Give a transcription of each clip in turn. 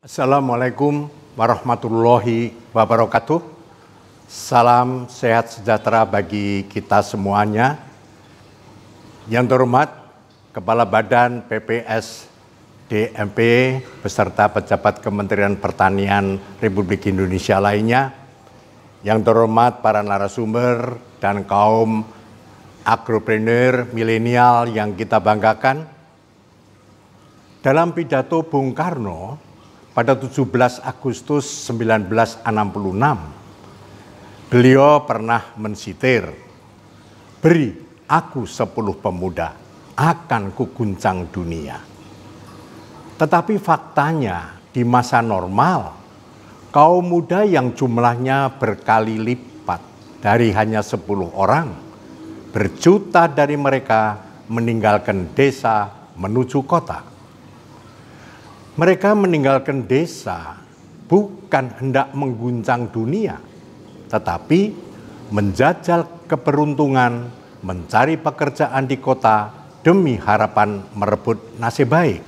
Assalamualaikum warahmatullahi wabarakatuh. Salam sehat sejahtera bagi kita semuanya. Yang terhormat Kepala Badan PPS DMP beserta pejabat Kementerian Pertanian Republik Indonesia lainnya. Yang terhormat para narasumber dan kaum agropreneur milenial yang kita banggakan. Dalam pidato Bung Karno pada 17 Agustus 1966, beliau pernah mensitir, "Beri aku 10 pemuda, akan kuguncang dunia." Tetapi faktanya di masa normal, kaum muda yang jumlahnya berkali lipat dari hanya 10 orang, berjuta dari mereka meninggalkan desa menuju kota. Mereka meninggalkan desa bukan hendak mengguncang dunia, tetapi menjajal keberuntungan, mencari pekerjaan di kota demi harapan merebut nasib baik.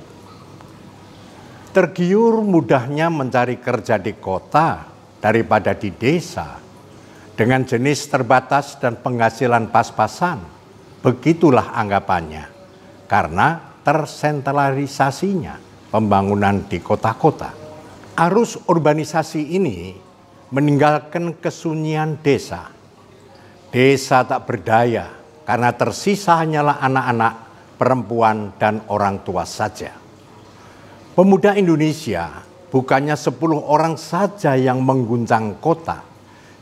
Tergiur mudahnya mencari kerja di kota daripada di desa, dengan jenis terbatas dan penghasilan pas-pasan, begitulah anggapannya, karena tersentralisasinya pembangunan di kota-kota. Arus urbanisasi ini meninggalkan kesunyian desa. Desa tak berdaya karena tersisa hanyalah anak-anak, perempuan, dan orang tua saja. Pemuda Indonesia bukannya 10 orang saja yang mengguncang kota.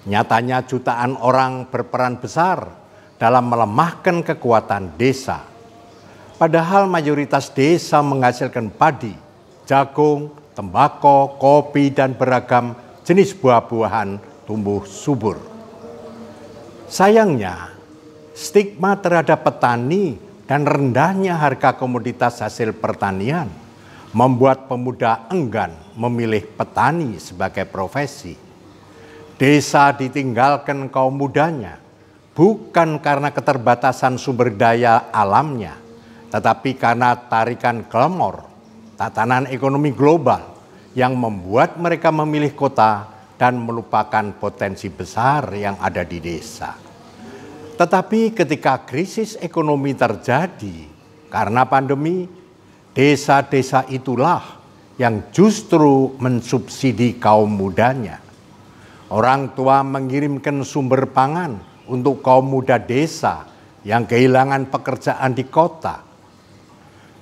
Nyatanya jutaan orang berperan besar dalam melemahkan kekuatan desa. Padahal mayoritas desa menghasilkan padi, jagung, tembakau, kopi, dan beragam jenis buah-buahan tumbuh subur. Sayangnya, stigma terhadap petani dan rendahnya harga komoditas hasil pertanian membuat pemuda enggan memilih petani sebagai profesi. Desa ditinggalkan kaum mudanya, bukan karena keterbatasan sumber daya alamnya, tetapi karena tarikan glamor, tatanan ekonomi global yang membuat mereka memilih kota dan melupakan potensi besar yang ada di desa. Tetapi ketika krisis ekonomi terjadi karena pandemi, desa-desa itulah yang justru mensubsidi kaum mudanya. Orang tua mengirimkan sumber pangan untuk kaum muda desa yang kehilangan pekerjaan di kota.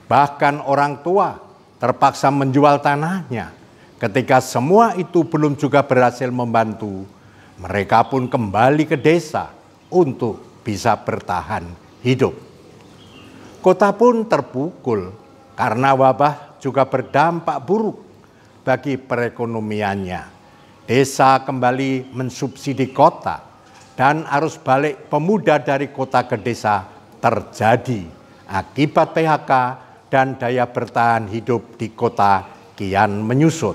Bahkan orang tua terpaksa menjual tanahnya. Ketika semua itu belum juga berhasil membantu, mereka pun kembali ke desa untuk bisa bertahan hidup. Kota pun terpukul karena wabah juga berdampak buruk bagi perekonomiannya. Desa kembali mensubsidi kota dan arus balik pemuda dari kota ke desa terjadi akibat PHK dan daya bertahan hidup di kota kian menyusut.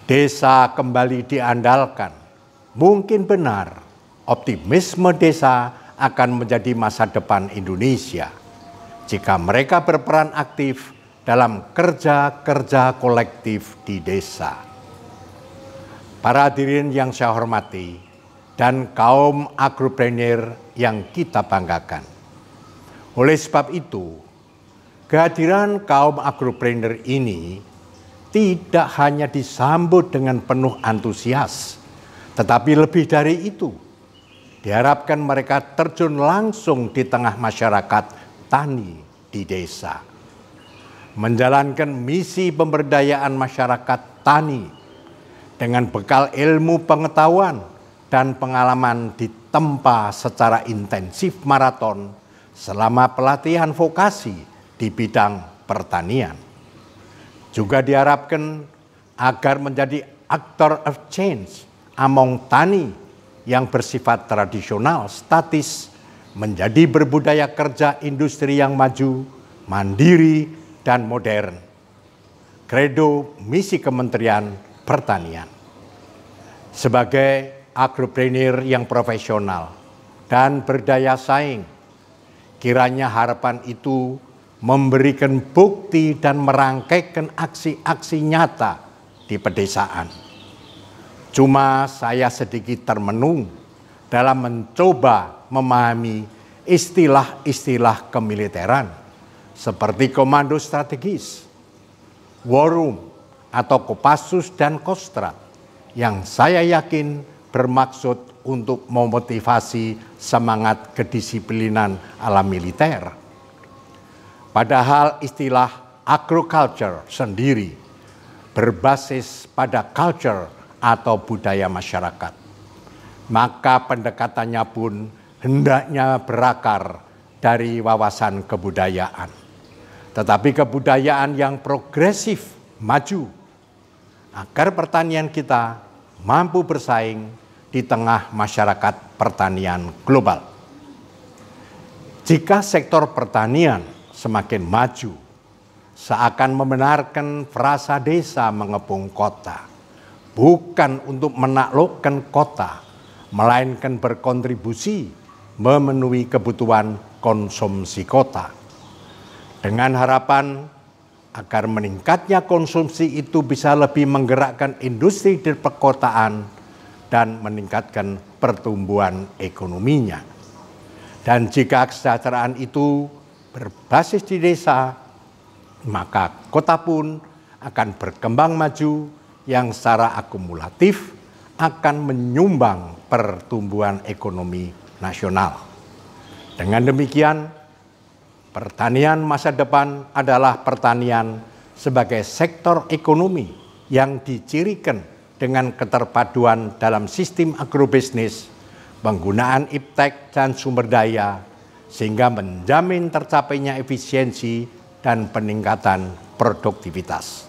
Desa kembali diandalkan. Mungkin benar, optimisme desa akan menjadi masa depan Indonesia jika mereka berperan aktif dalam kerja-kerja kolektif di desa. Para hadirin yang saya hormati dan kaum agropreneur yang kita banggakan. Oleh sebab itu, kehadiran kaum agropreneur ini tidak hanya disambut dengan penuh antusias, tetapi lebih dari itu, diharapkan mereka terjun langsung di tengah masyarakat tani di desa. Menjalankan misi pemberdayaan masyarakat tani dengan bekal ilmu pengetahuan dan pengalaman ditempa secara intensif maraton selama pelatihan vokasi di bidang pertanian. Juga diharapkan agar menjadi actor of change among tani yang bersifat tradisional, statis, menjadi berbudaya kerja industri yang maju, mandiri, dan modern. Kredo misi Kementerian Pertanian. Sebagai agropreneur yang profesional dan berdaya saing, kiranya harapan itu memberikan bukti dan merangkaikan aksi-aksi nyata di pedesaan. Cuma saya sedikit termenung dalam mencoba memahami istilah-istilah kemiliteran seperti komando strategis, war room, atau Kopassus dan Kostrat yang saya yakin bermaksud untuk memotivasi semangat kedisiplinan ala militer. Padahal istilah agroculture sendiri berbasis pada culture atau budaya masyarakat. Maka pendekatannya pun hendaknya berakar dari wawasan kebudayaan. Tetapi kebudayaan yang progresif, maju, agar pertanian kita mampu bersaing di tengah masyarakat pertanian global. Jika sektor pertanian semakin maju, seakan membenarkan frasa desa mengepung kota, bukan untuk menaklukkan kota, melainkan berkontribusi memenuhi kebutuhan konsumsi kota. Dengan harapan agar meningkatnya konsumsi itu bisa lebih menggerakkan industri di perkotaan dan meningkatkan pertumbuhan ekonominya. Dan jika kesejahteraan itu berbasis di desa, maka kota pun akan berkembang maju yang secara akumulatif akan menyumbang pertumbuhan ekonomi nasional. Dengan demikian, pertanian masa depan adalah pertanian sebagai sektor ekonomi yang dicirikan dengan keterpaduan dalam sistem agrobisnis, penggunaan iptek dan sumber daya, sehingga menjamin tercapainya efisiensi dan peningkatan produktivitas.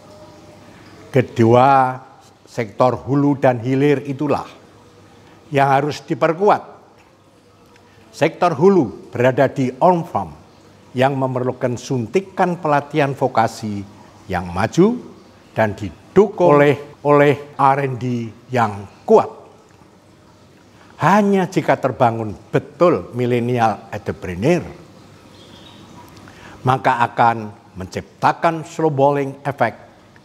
Kedua sektor hulu dan hilir itulah yang harus diperkuat. Sektor hulu berada di on-farm yang memerlukan suntikan pelatihan vokasi yang maju dan didukung oleh R&D yang kuat. Hanya jika terbangun betul millennial entrepreneur, maka akan menciptakan snowballing effect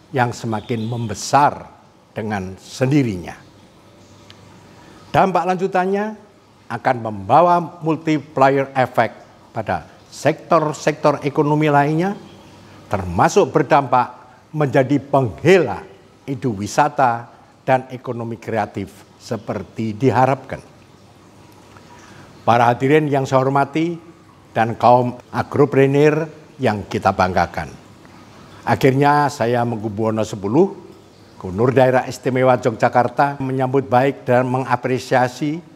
yang semakin membesar dengan sendirinya. Dampak lanjutannya akan membawa multiplier effect pada sektor-sektor ekonomi lainnya, termasuk berdampak menjadi penghela ide wisata dan ekonomi kreatif seperti diharapkan. Para hadirin yang saya hormati dan kaum agropreneur yang kita banggakan. Akhirnya saya Mangkubuwono X, Gubernur Daerah Istimewa Yogyakarta, menyambut baik dan mengapresiasi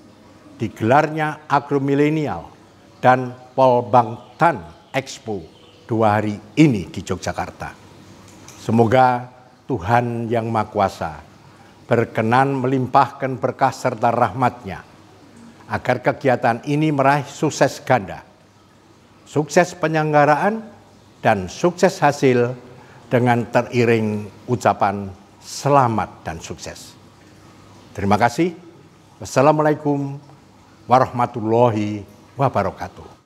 digelarnya Agromilenial dan Polbangtan Expo 2 hari ini di Yogyakarta. Semoga Tuhan Yang Maha Kuasa berkenan melimpahkan berkah serta rahmat-Nya agar kegiatan ini meraih sukses ganda, sukses penyelenggaraan dan sukses hasil dengan teriring ucapan selamat dan sukses. Terima kasih. Wassalamualaikum warahmatullahi wabarakatuh.